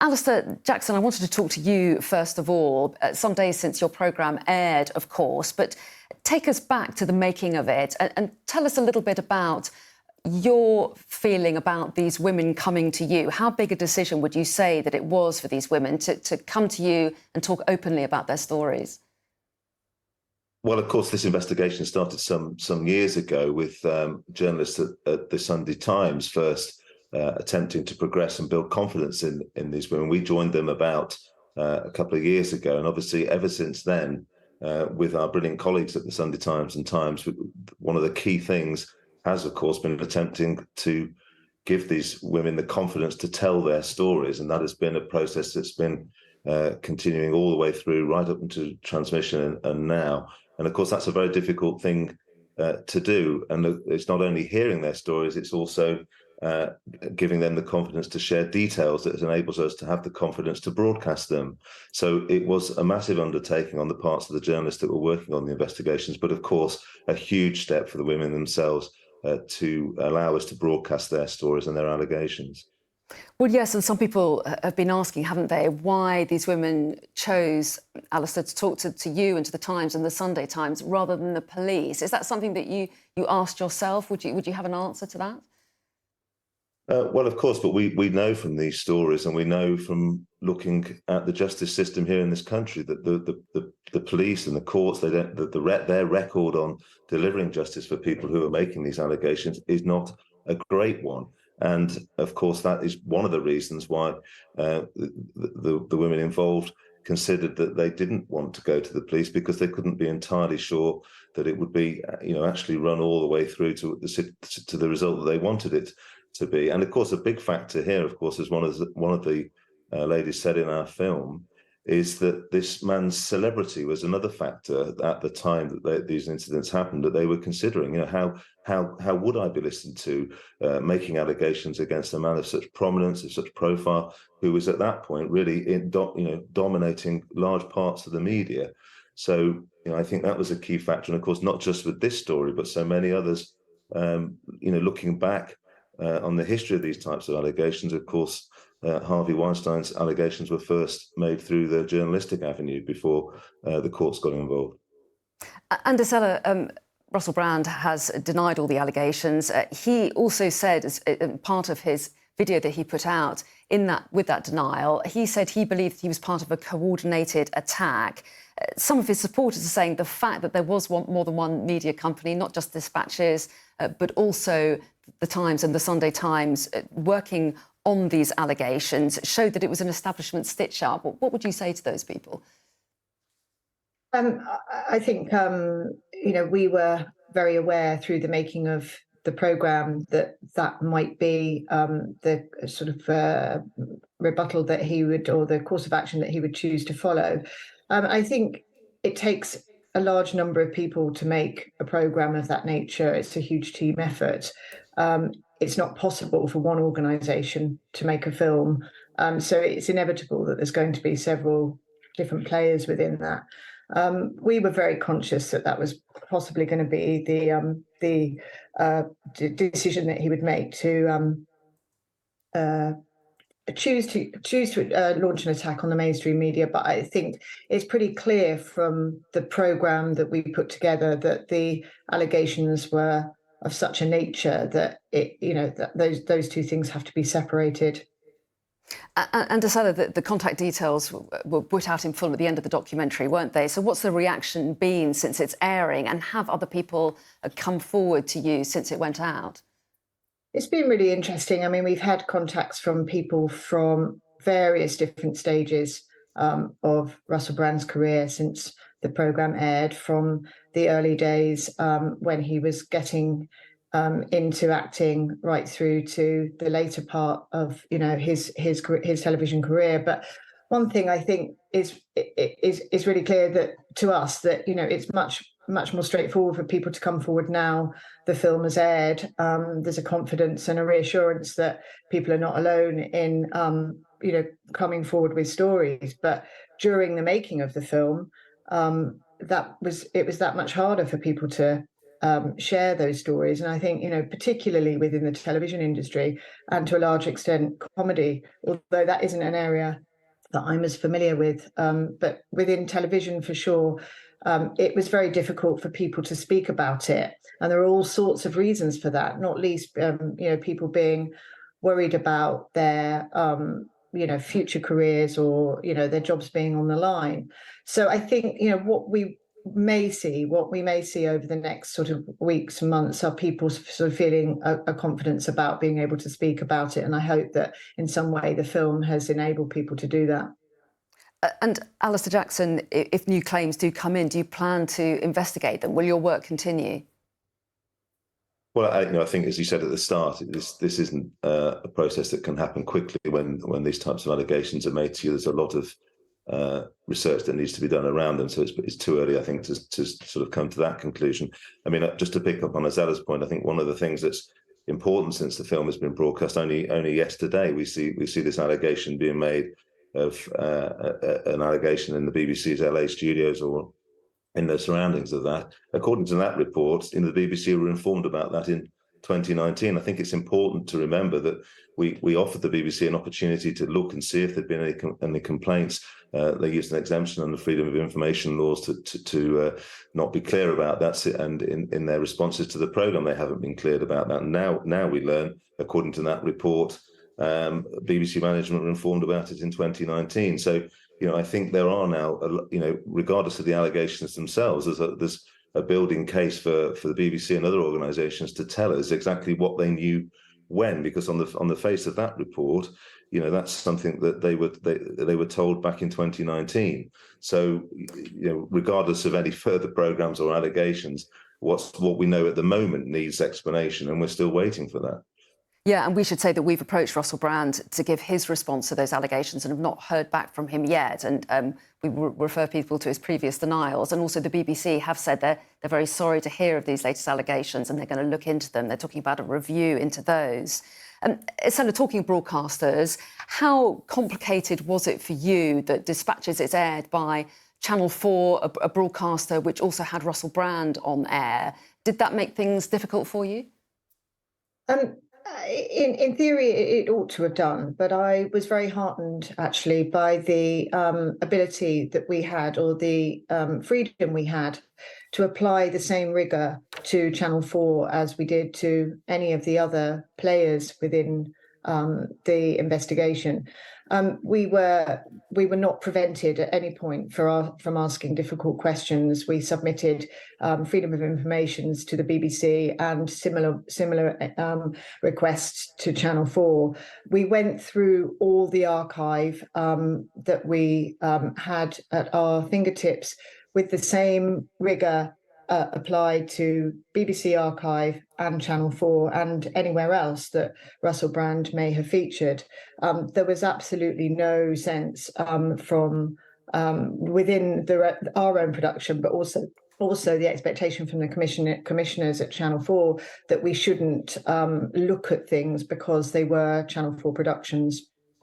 Alistair Jackson, I wanted to talk to you first of all. Some days since your programme aired, of course, but take us back to the making of it and tell us a little bit about your feeling about these women coming to you. How big a decision would you say that it was for these women to come to you and talk openly about their stories? Well, of course, this investigation started some years ago with journalists at the Sunday Times first attempting to progress and build confidence in these women. We joined them about a couple of years ago, and obviously ever since then, with our brilliant colleagues at the Sunday Times and Times, one of the key things has, of course, been attempting to give these women the confidence to tell their stories, and that has been a process that's been continuing all the way through, right up into transmission and now. And of course, that's a very difficult thing to do. And it's not only hearing their stories, it's also giving them the confidence to share details that enables us to have the confidence to broadcast them. So it was a massive undertaking on the parts of the journalists that were working on the investigations, but of course, a huge step for the women themselves to allow us to broadcast their stories and their allegations. Well, yes, and some people have been asking, haven't they, why these women chose, Alistair, to talk to you and to the Times and the Sunday Times rather than the police. Is that something that you asked yourself? Would you have an answer to that? Well, of course, but we know from these stories, and we know from looking at the justice system here in this country, that the police and the courts, their record on delivering justice for people who are making these allegations is not a great one. And of course, that is one of the reasons why the women involved considered that they didn't want to go to the police, because they couldn't be entirely sure that it would be, actually run all the way through to the result that they wanted it to be. And of course, a big factor here, of course, as one of the ladies said in our film, is that this man's celebrity was another factor at the time that these incidents happened, that they were considering. How would I be listened to making allegations against a man of such prominence, of such profile, who was at that point really dominating large parts of the media? So I think that was a key factor, and of course, not just with this story, but so many others. Looking back on the history of these types of allegations, of course, Harvey Weinstein's allegations were first made through the journalistic avenue before the courts got involved. And Esella, Russellbrand has denied all the allegations. He also said, as part of his video that he put out, with that denial, he said he believed he was part of a coordinated attack. Some of his supporters are saying the fact that there was more than one media company, not just Dispatches, but also the Times and the Sunday Times, working on these allegations, showed that it was an establishment stitch-up. What would you say to those people? I think, we were very aware through the making of the programme that might be the sort of rebuttal that he would, or the course of action that he would choose to follow. I think it takes a large number of people to make a programme of that nature. It's a huge team effort. It's not possible for one organisation to make a film. So it's inevitable that there's going to be several different players within that. We were very conscious that was possibly going to be the decision that he would make to choose to launch an attack on the mainstream media. But I think it's pretty clear from the programme that we put together that the allegations were of such a nature that those two things have to be separated. And Esella, the contact details were put out in full at the end of the documentary, weren't they? So what's the reaction been since it's airing, and have other people come forward to you since it went out? It's been really interesting. I mean, we've had contacts from people from various different stages of Russellbrand's career since the programme aired, from the early days when he was getting into acting, right through to the later part of his television career. But one thing I think is really clear that to us that it's much more straightforward for people to come forward now the film has aired. There's a confidence and a reassurance that people are not alone in coming forward with stories. But during the making of the film, it was that much harder for people to share those stories. And I think, particularly within the television industry and to a large extent comedy, although that isn't an area that I'm as familiar with, but within television for sure, it was very difficult for people to speak about it. And there are all sorts of reasons for that, not least, people being worried about their, future careers or, their jobs being on the line. So I think, what we may see over the next sort of weeks and months are people sort of feeling a confidence about being able to speak about it. And I hope that in some way the film has enabled people to do that. And Alistair Jackson, if new claims do come in, do you plan to investigate them? Will your work continue? Well, I think, as you said at the start, this isn't a process that can happen quickly when these types of allegations are made to you. There's a lot of research that needs to be done around them, so it's too early, I think, to sort of come to that conclusion. I mean, just to pick up on Esella's point, I think one of the things that's important since the film has been broadcast only yesterday, we see this allegation being made of an allegation in the BBC's LA studios or in the surroundings of that. According to that report, the BBC were informed about that in 2019. I think it's important to remember that we offered the BBC an opportunity to look and see if there'd been any complaints. They used an exemption on the freedom of information laws to not be clear about that, and in their responses to the programme, they haven't been cleared about that. And now we learn, according to that report, BBC management were informed about it in 2019. So, I think there are now, regardless of the allegations themselves, there's a building case for the BBC and other organisations to tell us exactly what they knew when, because on the face of that report, that's something that they were told back in 2019. So, regardless of any further programmes or allegations, what we know at the moment needs explanation, and we're still waiting for that. Yeah, and we should say that we've approached Russell Brand to give his response to those allegations and have not heard back from him yet. And we refer people to his previous denials. And also the BBC have said they're very sorry to hear of these latest allegations and they're going to look into them. They're talking about a review into those. Esella, talking broadcasters, how complicated was it for you that Dispatches is aired by Channel 4, a broadcaster which also had Russell Brand on air? Did that make things difficult for you? In theory, it ought to have done, but I was very heartened actually by the ability that we had, or the freedom we had, to apply the same rigour to Channel 4 as we did to any of the other players within the investigation. We were not prevented at any point from asking difficult questions. We submitted freedom of informations to the BBC and similar requests to Channel 4. We went through all the archive that we had at our fingertips with the same rigour applied to BBC Archive and Channel 4 and anywhere else that Russell Brand may have featured. There was absolutely no sense from within our own production, but also the expectation from the commissioners at Channel 4 that we shouldn't look at things because they were Channel 4 productions.